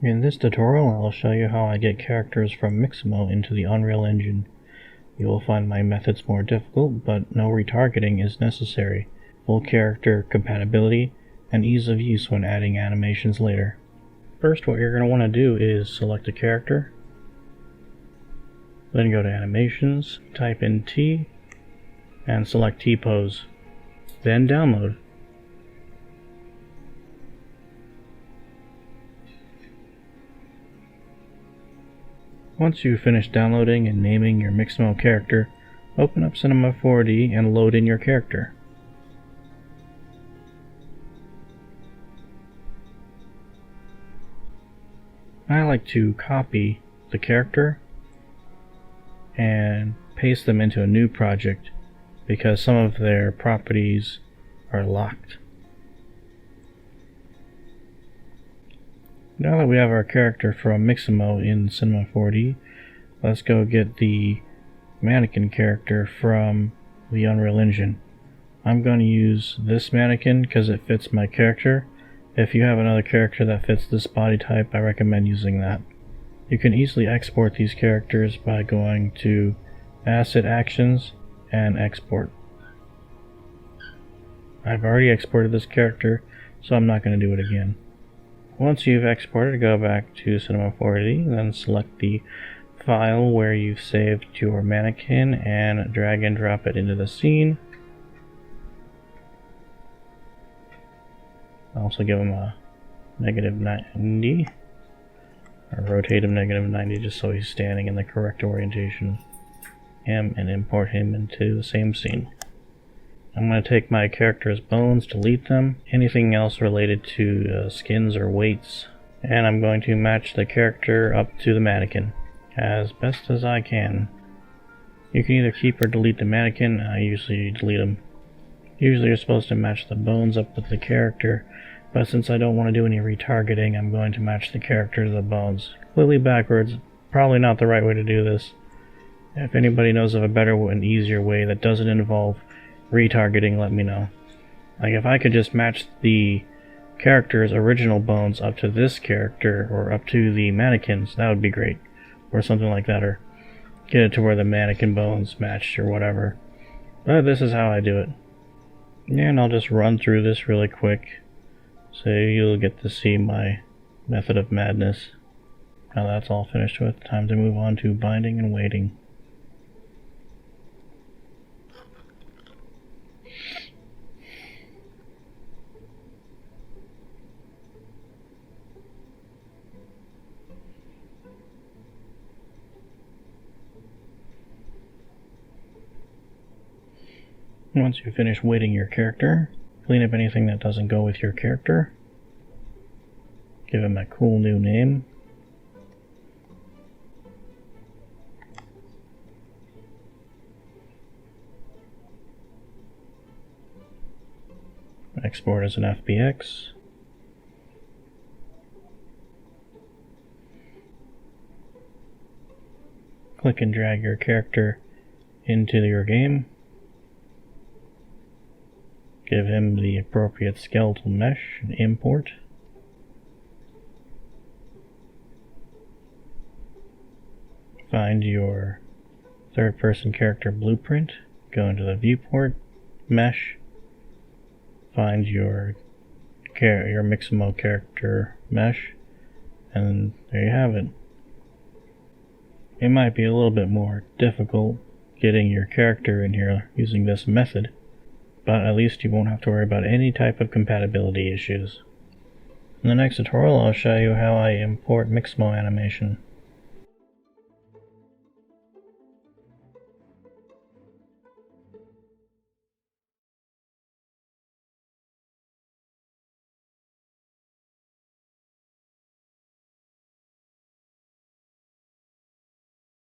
In this tutorial, I'll show you how I get characters from Mixamo into the Unreal Engine. You will find my methods more difficult, but no retargeting is necessary. Full character compatibility and ease of use when adding animations later. First, what you're going to want to do is select a character, then go to Animations, type in T, and select T-Pose. Then download. Once you've finished downloading and naming your Mixamo character, open up Cinema 4D and load in your character. I like to copy the character and paste them into a new project because some of their properties are locked. Now that we have our character from Mixamo in Cinema 4D, let's go get the mannequin character from the Unreal Engine. I'm going to use this mannequin because it fits my character. If you have another character that fits this body type, I recommend using that. You can easily export these characters by going to Asset Actions and Export. I've already exported this character, so I'm not going to do it again. Once you've exported, go back to Cinema 4D, then select the file where you've saved your mannequin and drag and drop it into the scene. Also give him a -90, or rotate him -90 just so he's standing in the correct orientation. And import him into the same scene. I'm going to take my character's bones, delete them, anything else related to skins or weights, and I'm going to match the character up to the mannequin as best as I can. You can either keep or delete the mannequin. I usually delete them. Usually you're supposed to match the bones up with the character, but since I don't want to do any retargeting, I'm going to match the character to the bones. Completely backwards, probably not the right way to do this. If anybody knows of a better and easier way that doesn't involve retargeting, let me know. Like if I could just match the character's original bones up to this character or up to the mannequins, that would be great. Or something like that, or get it to where the mannequin bones match or whatever. But this is how I do it. And I'll just run through this really quick so you'll get to see my method of madness. Now that's all finished with, time to move on to binding and weighting. Once you finish weighting your character, clean up anything that doesn't go with your character. Give him a cool new name. Export as an FBX. Click and drag your character into your game. Give him the appropriate skeletal mesh and import. Find your third-person character blueprint. Go into the viewport, mesh. Find your Mixamo character mesh, and there you have it. It might be a little bit more difficult getting your character in here using this method, but at least you won't have to worry about any type of compatibility issues. In the next tutorial, I'll show you how I import Mixamo animation.